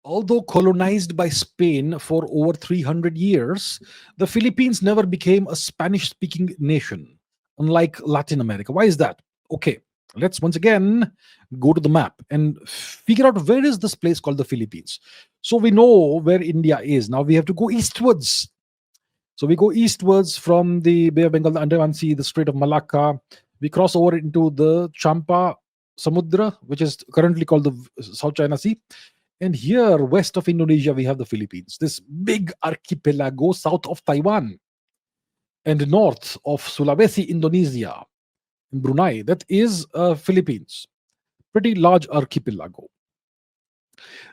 Although colonized by Spain for over 300 years, the Philippines never became a Spanish speaking nation, unlike Latin America. Why is that? Okay, let's once again go to the map and figure out where is this place called the Philippines. So we know where India is. Now we have to go eastwards. So we go eastwards from the Bay of Bengal, the Andaman Sea, the Strait of Malacca. We cross over into the Champa Samudra, which is currently called the South China Sea. And here, west of Indonesia, we have the Philippines, this big archipelago south of Taiwan and north of Sulawesi, Indonesia, and Brunei. That is Philippines, pretty large archipelago.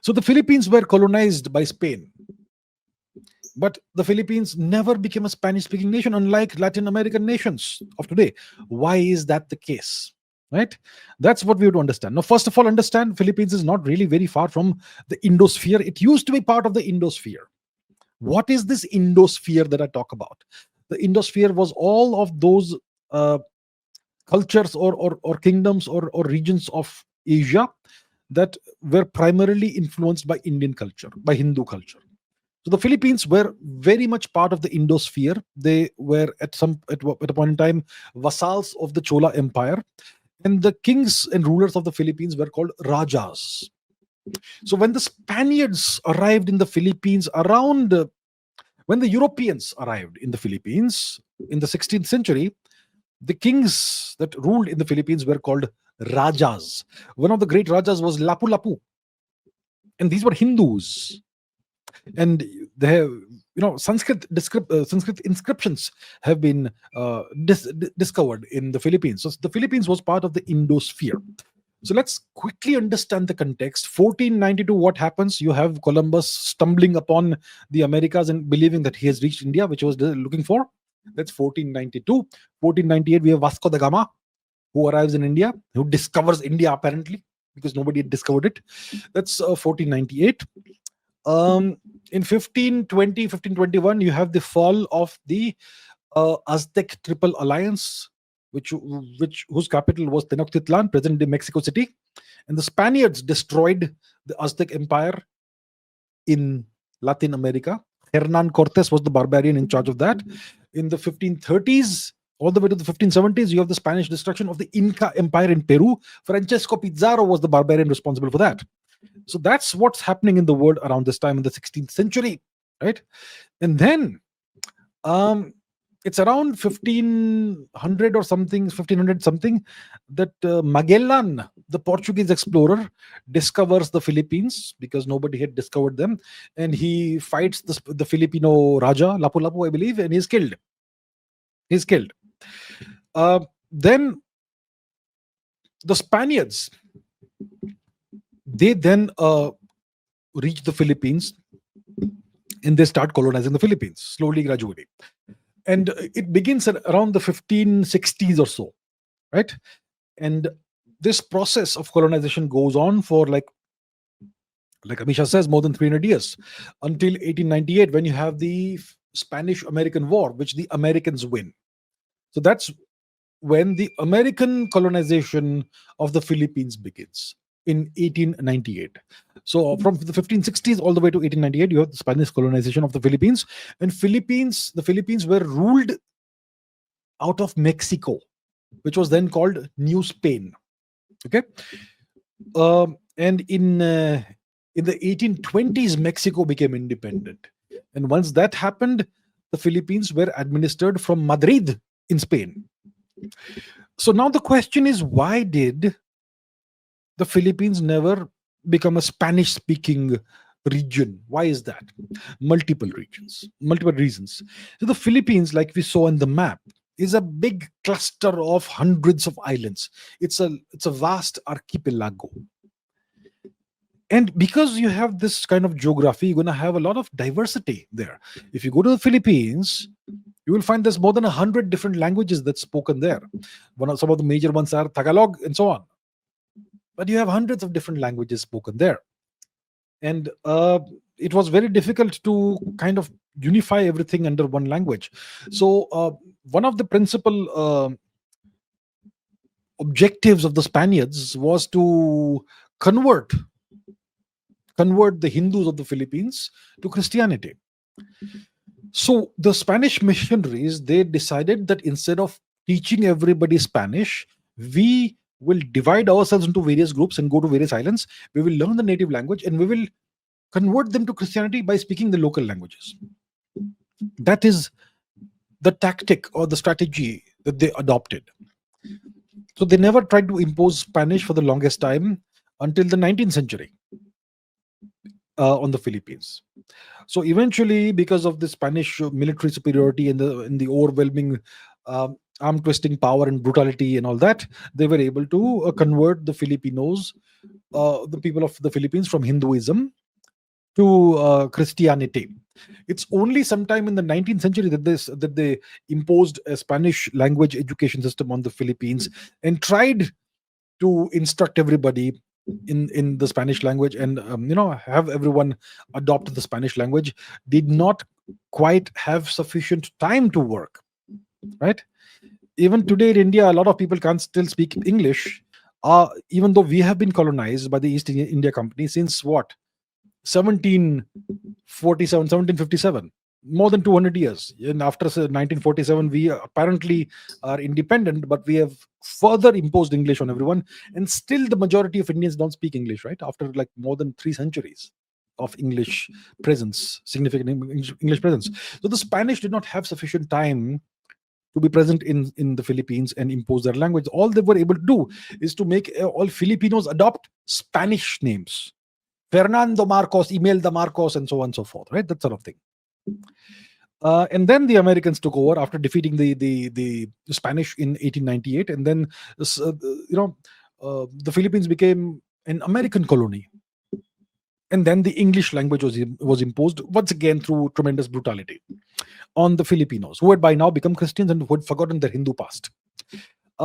So the Philippines were colonized by Spain, but the Philippines never became a Spanish speaking nation, unlike Latin American nations of today. Why is that the case? Right? That's what we have to understand. Now, first of all, understand Philippines is not really very far from the Indosphere. It used to be part of the Indosphere. What is this Indosphere that I talk about? The Indosphere was all of those uh, cultures or kingdoms or regions of Asia that were primarily influenced by Indian culture, by Hindu culture. So the Philippines were very much part of the Indosphere. They were at a point in time vassals of the Chola Empire, and the kings and rulers of the Philippines were called Rajas. So when the Spaniards arrived in the Philippines around when the Europeans arrived in the Philippines in the 16th century, the kings that ruled in the Philippines were called Rajas. One of the great Rajas was Lapu Lapu, and these were Hindus. And they have, Sanskrit inscriptions have been discovered in the Philippines. So the Philippines was part of the Indosphere. So let's quickly understand the context. 1492, what happens? You have Columbus stumbling upon the Americas and believing that he has reached India, which he was looking for. That's 1492. 1498, we have Vasco da Gama, who arrives in India, who discovers India apparently, because nobody had discovered it. That's 1498. In 1520, 1521, you have the fall of the Aztec Triple Alliance, whose capital was Tenochtitlan, present-day Mexico City, and the Spaniards destroyed the Aztec Empire in Latin America. Hernan Cortes was the barbarian in charge of that. In the 1530s, all the way to the 1570s, you have the Spanish destruction of the Inca Empire in Peru. Francesco Pizarro was the barbarian responsible for that. So that's what's happening in the world around this time in the 16th century, right? And then it's around 1500 or something, 1500 something, that Magellan, the Portuguese explorer, discovers the Philippines because nobody had discovered them, and he fights the Filipino Raja, Lapu Lapu, I believe, and he's killed. He's killed. Then the Spaniards, they then reach the Philippines and they start colonizing the Philippines slowly, gradually. And it begins at around the 1560s or so, right? And this process of colonization goes on for like Amisha says, more than 300 years, until 1898, when you have the Spanish-American War, which the Americans win. So that's when the American colonization of the Philippines begins in 1898. So from the 1560s all the way to 1898, you have the Spanish colonization of the Philippines. And the Philippines were ruled out of Mexico, which was then called New Spain. Okay, and in the 1820s, Mexico became independent, and once that happened, the Philippines were administered from Madrid in Spain. So now the question is, why did the Philippines never become a Spanish speaking region? Why is that? Multiple reasons. So the Philippines, like we saw in the map, is a big cluster of hundreds of islands. It's a vast archipelago. And because you have this kind of geography, you're going to have a lot of diversity there. If you go to the Philippines, you will find there's more than 100 different languages that's spoken there. Some of the major ones are Tagalog and so on. But you have hundreds of different languages spoken there. And it was very difficult to kind of unify everything under one language. So one of the principal objectives of the Spaniards was to convert convert the Hindus of the Philippines to Christianity. So the Spanish missionaries, they decided that instead of teaching everybody Spanish, we will divide ourselves into various groups and go to various islands. We will learn the native language and we will convert them to Christianity by speaking the local languages. That is the tactic or the strategy that they adopted. So they never tried to impose Spanish for the longest time until the 19th century on the Philippines. So eventually, because of the Spanish military superiority and the overwhelming arm twisting power and brutality and all that, they were able to convert the Filipinos, the people of the Philippines, from Hinduism to Christianity. It's only sometime in the 19th century that they imposed a Spanish language education system on the Philippines and tried to instruct everybody in the Spanish language and have everyone adopt the Spanish language. Did not quite have sufficient time to work, right? Even today in India, a lot of people can't still speak English, even though we have been colonized by the East India Company since what, 1747, 1757, more than 200 years. And after 1947, we apparently are independent, but we have further imposed English on everyone. And still the majority of Indians don't speak English, right? After like more than 3 centuries of English presence, significant English presence. So the Spanish did not have sufficient time to be present in the Philippines and impose their language. All they were able to do is to make all Filipinos adopt Spanish names. Fernando Marcos, Imelda Marcos, and so on and so forth, right? That sort of thing. And then the Americans took over after defeating the Spanish in 1898, and then the Philippines became an American colony. And then the English language was imposed once again through tremendous brutality on the Filipinos, who had by now become Christians and who had forgotten their Hindu past.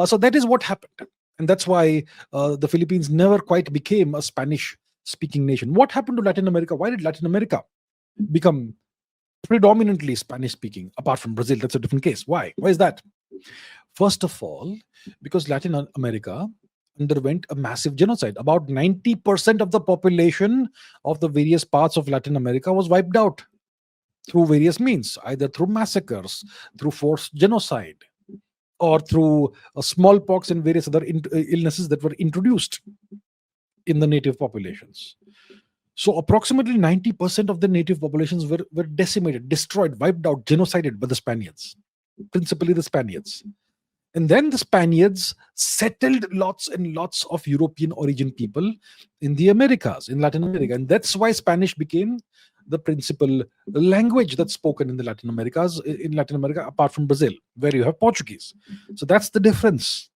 So that is what happened, and that's why the Philippines never quite became a Spanish-speaking nation. What happened to Latin America? Why did Latin America become predominantly Spanish-speaking, apart from Brazil? That's a different case. Why? Why is that? First of all, because Latin America underwent a massive genocide. About 90% of the population of the various parts of Latin America was wiped out through various means, either through massacres, through forced genocide, or through smallpox and various other illnesses that were introduced in the native populations. So approximately 90% of the native populations were decimated, destroyed, wiped out, genocided by the Spaniards, principally the Spaniards. And then the Spaniards settled lots and lots of European origin people in the Americas, in Latin America. And that's why Spanish became the principal language that's spoken in Latin America, apart from Brazil, where you have Portuguese. So that's the difference.